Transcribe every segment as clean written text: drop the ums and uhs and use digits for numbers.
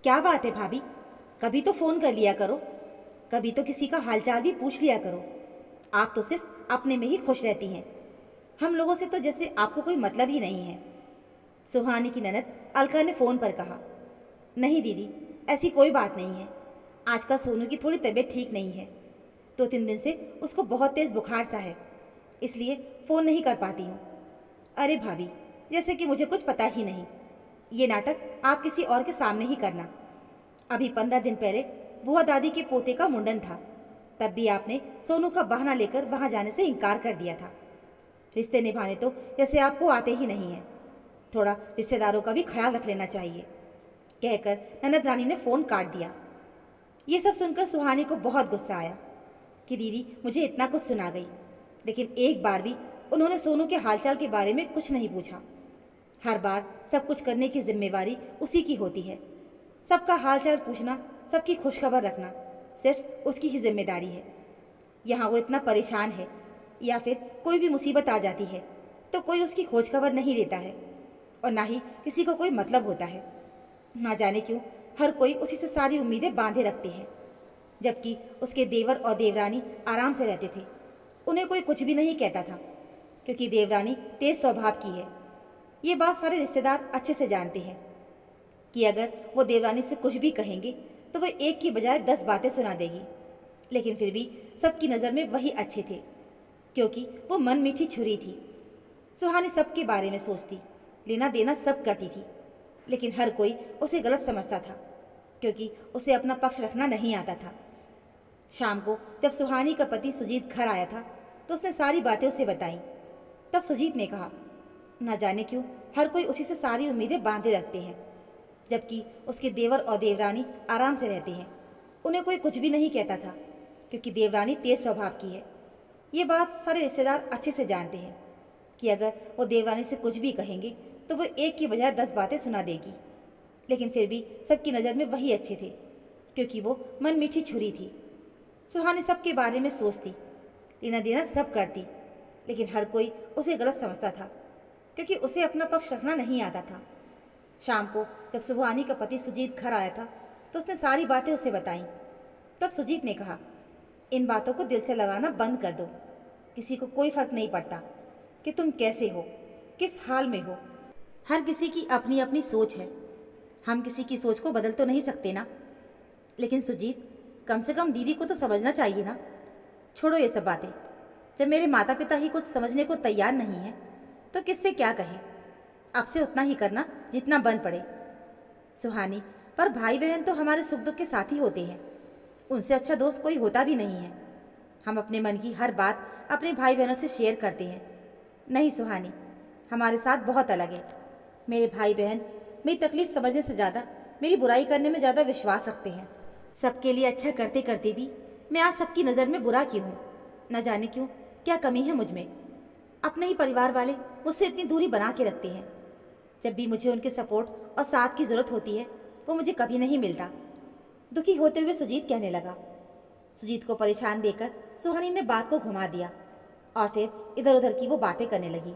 क्या बात है भाभी, कभी तो फोन कर लिया करो, कभी तो किसी का हालचाल भी पूछ लिया करो। आप तो सिर्फ अपने में ही खुश रहती हैं। हम लोगों से तो जैसे आपको कोई मतलब ही नहीं है। सुहानी की ननद अलका ने फोन पर कहा। नहीं दीदी, ऐसी कोई बात नहीं है। आजकल सोनू की थोड़ी तबीयत ठीक नहीं है। 2-3 दिन से उसको बहुत तेज बुखार सा है, इसलिए फोन नहीं कर पाती हूँ। अरे भाभी, जैसे कि मुझे कुछ पता ही नहीं। ये नाटक आप किसी और के सामने ही करना। अभी 15 दिन पहले बुआ दादी के पोते का मुंडन था, तब भी आपने सोनू का बहाना लेकर वहां जाने से इनकार कर दिया था। रिश्ते निभाने तो जैसे आपको आते ही नहीं है। थोड़ा रिश्तेदारों का भी ख्याल रख लेना चाहिए, कहकर ननद रानी ने फोन काट दिया। ये सब सुनकर सुहानी को बहुत गुस्सा आया कि दीदी मुझे इतना कुछ सुना गई, लेकिन एक बार भी उन्होंने सोनू के हालचाल के बारे में कुछ नहीं पूछा। हर बार सब कुछ करने की जिम्मेवारी उसी की होती है। सबका हालचाल पूछना, सबकी खुशखबर रखना सिर्फ उसकी ही जिम्मेदारी है। यहाँ वो इतना परेशान है या फिर कोई भी मुसीबत आ जाती है तो कोई उसकी खोज खबर नहीं देता है, और ना ही किसी को कोई मतलब होता है। ना जाने क्यों हर कोई उसी से सारी उम्मीदें बांधे रखते हैं, जबकि उसके देवर और देवरानी आराम से रहते थे। उन्हें कोई कुछ भी नहीं कहता था, क्योंकि देवरानी तेज स्वभाव की है। ये बात सारे रिश्तेदार अच्छे से जानते हैं कि अगर वो देवरानी से कुछ भी कहेंगे तो वह एक की बजाय 10 बातें सुना देगी। लेकिन फिर भी सबकी नज़र में वही अच्छे थे, क्योंकि वो मन मीठी छुरी थी। सुहानी सबके बारे में सोचती, लेना देना सब करती थी, लेकिन हर कोई उसे गलत समझता था, क्योंकि उसे अपना पक्ष रखना नहीं आता था। शाम को जब सुहानी का पति सुजीत घर आया था तो उसने सारी बातें उसे बताईं। तब सुजीत ने कहा, ना जाने क्यों हर कोई उसी से सारी उम्मीदें बांधे रखते हैं, जबकि उसके देवर और देवरानी आराम से रहते हैं। उन्हें कोई कुछ भी नहीं कहता था, क्योंकि देवरानी तेज स्वभाव की है। ये बात सारे रिश्तेदार अच्छे से जानते हैं कि अगर वो देवरानी से कुछ भी कहेंगे तो वो एक की बजाय 10 बातें सुना देगी। लेकिन फिर भी सबकी नज़र में वही अच्छे थे, क्योंकि वो मन मीठी छुरी थी। सुहानी सबके बारे में सोचती, लेना देना सब करती, लेकिन हर कोई उसे गलत समझता था, क्योंकि उसे अपना पक्ष रखना नहीं आता था। शाम को जब सुहानी का पति सुजीत घर आया था तो उसने सारी बातें उसे बताईं। तब सुजीत ने कहा, इन बातों को दिल से लगाना बंद कर दो। किसी को कोई फर्क नहीं पड़ता कि तुम कैसे हो, किस हाल में हो। हर किसी की अपनी अपनी सोच है। हम किसी की सोच को बदल तो नहीं सकते ना। लेकिन सुजीत, कम से कम दीदी को तो समझना चाहिए ना। छोड़ो ये सब बातें। जब मेरे माता पिता ही कुछ समझने को तैयार नहीं है तो किससे क्या कहें। आपसे उतना ही करना जितना बन पड़े। सुहानी, पर भाई बहन तो हमारे सुख दुख के साथी होते हैं। उनसे अच्छा दोस्त कोई होता भी नहीं है। हम अपने मन की हर बात अपने भाई बहनों से शेयर करते हैं। नहीं सुहानी, हमारे साथ बहुत अलग है। मेरे भाई बहन मेरी तकलीफ समझने से ज़्यादा मेरी बुराई करने में ज़्यादा विश्वास रखते हैं। सबके लिए अच्छा करते करते भी मैं आज सबकी नज़र में बुरा क्यों हूँ। न जाने क्यों क्या कमी है मुझ में। अपने ही परिवार वाले मुझसे इतनी दूरी बना के रखते हैं। जब भी मुझे उनके सपोर्ट और साथ की ज़रूरत होती है वो मुझे कभी नहीं मिलता। दुखी होते हुए सुजीत कहने लगा। सुजीत को परेशान देखकर सुहानी ने बात को घुमा दिया और फिर इधर उधर की वो बातें करने लगी।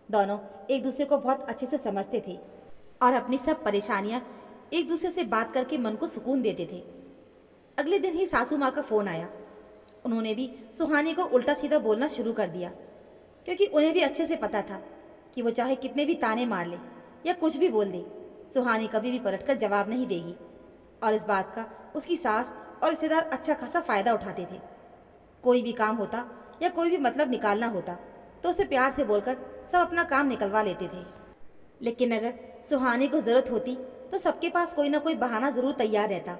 दोनों एक दूसरे को बहुत अच्छे से समझते थे और अपनी सब परेशानियां एक दूसरे से बात करके मन को सुकून देते थे। अगले दिन ही सासू माँ का फ़ोन आया। उन्होंने भी सुहानी को उल्टा सीधा बोलना शुरू कर दिया, क्योंकि उन्हें भी अच्छे से पता था कि वो चाहे कितने भी ताने मार ले या कुछ भी बोल दे, सुहानी कभी भी पलटकर जवाब नहीं देगी। और इस बात का उसकी सास और रिश्तेदार अच्छा खासा फ़ायदा उठाते थे। कोई भी काम होता या कोई भी मतलब निकालना होता तो उसे प्यार से बोलकर सब अपना काम निकलवा लेते थे। लेकिन अगर सुहानी को ज़रूरत होती तो सबके पास कोई ना कोई बहाना ज़रूर तैयार रहता।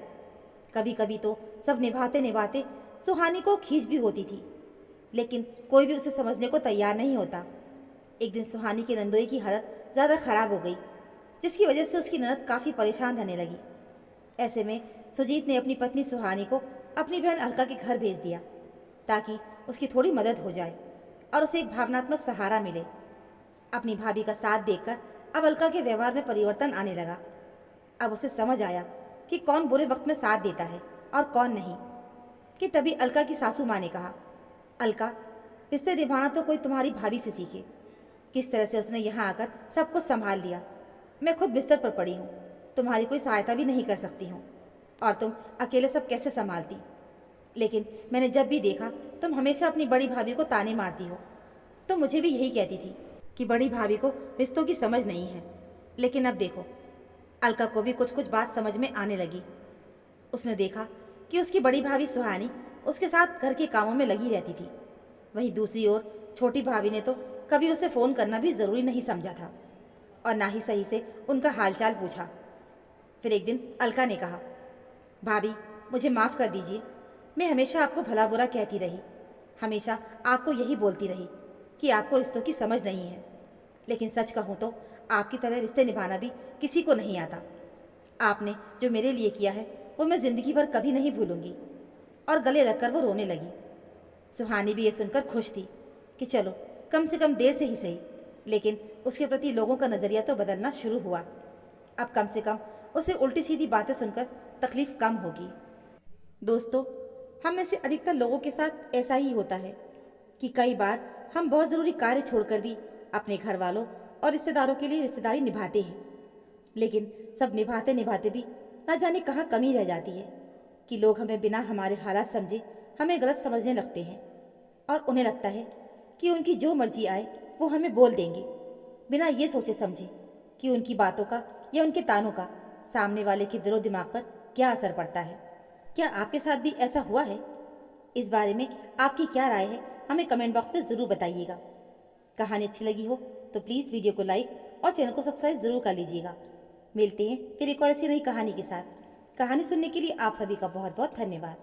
कभी कभी तो सब निभाते निभाते सुहानी को खींच भी होती थी, लेकिन कोई भी उसे समझने को तैयार नहीं होता। एक दिन सुहानी की नंदोई की हालत ज़्यादा ख़राब हो गई, जिसकी वजह से उसकी ननद काफ़ी परेशान रहने लगी। ऐसे में सुजीत ने अपनी पत्नी सुहानी को अपनी बहन अलका के घर भेज दिया, ताकि उसकी थोड़ी मदद हो जाए और उसे एक भावनात्मक सहारा मिले। अपनी भाभी का साथ देखकर अब अलका के व्यवहार में परिवर्तन आने लगा। अब उसे समझ आया कि कौन बुरे वक्त में साथ देता है और कौन नहीं। कि तभी अलका की सासू माँ ने कहा, अलका, रिश्ते निभाना तो कोई तुम्हारी भाभी से सीखे। किस तरह से उसने यहाँ आकर सब कुछ संभाल लिया। मैं खुद बिस्तर पर पड़ी हूँ। तुम्हारी कोई सहायता भी नहीं कर सकती हूँ और तुम अकेले सब कैसे संभालती। लेकिन मैंने जब भी देखा तुम हमेशा अपनी बड़ी भाभी को ताने मारती हो। तो मुझे भी यही कहती थी कि बड़ी भाभी को रिश्तों की समझ नहीं है। लेकिन अब देखो, अलका को भी कुछ कुछ बात समझ में आने लगी। उसने देखा कि उसकी बड़ी भाभी सुहानी उसके साथ घर के कामों में लगी रहती थी। वहीं दूसरी ओर छोटी भाभी ने तो कभी उसे फ़ोन करना भी ज़रूरी नहीं समझा था और ना ही सही से उनका हालचाल पूछा। फिर एक दिन अलका ने कहा, भाभी मुझे माफ़ कर दीजिए, मैं हमेशा आपको भला बुरा कहती रही, हमेशा आपको यही बोलती रही कि आपको रिश्तों की समझ नहीं है। लेकिन सच कहूँ तो आपकी तरह रिश्ते निभाना भी किसी को नहीं आता। आपने जो मेरे लिए किया है वो मैं ज़िंदगी भर कभी नहीं भूलूंगी। और गले लगकर वो रोने लगी। सुहानी भी ये सुनकर खुश थी कि चलो कम से कम देर से ही सही, लेकिन उसके प्रति लोगों का नज़रिया तो बदलना शुरू हुआ। अब कम से कम उसे उल्टी सीधी बातें सुनकर तकलीफ कम होगी। दोस्तों, हम में से अधिकतर लोगों के साथ ऐसा ही होता है कि कई बार हम बहुत ज़रूरी कार्य छोड़कर भी अपने घर वालों और रिश्तेदारों के लिए रिश्तेदारी निभाते हैं। लेकिन सब निभाते निभाते भी ना जाने कहाँ कमी रह जाती है कि लोग हमें बिना हमारे हालात समझे हमें गलत समझने लगते हैं और उन्हें लगता है कि उनकी जो मर्जी आए वो हमें बोल देंगे, बिना ये सोचे समझे कि उनकी बातों का या उनके तानों का सामने वाले के दिलो दिमाग पर क्या असर पड़ता है। क्या आपके साथ भी ऐसा हुआ है? इस बारे में आपकी क्या राय है हमें कमेंट बॉक्स में ज़रूर बताइएगा। कहानी अच्छी लगी हो तो प्लीज़ वीडियो को लाइक और चैनल को सब्सक्राइब ज़रूर कर लीजिएगा। मिलते हैं फिर एक और ऐसी नई कहानी के साथ। कहानी सुनने के लिए आप सभी का बहुत बहुत धन्यवाद।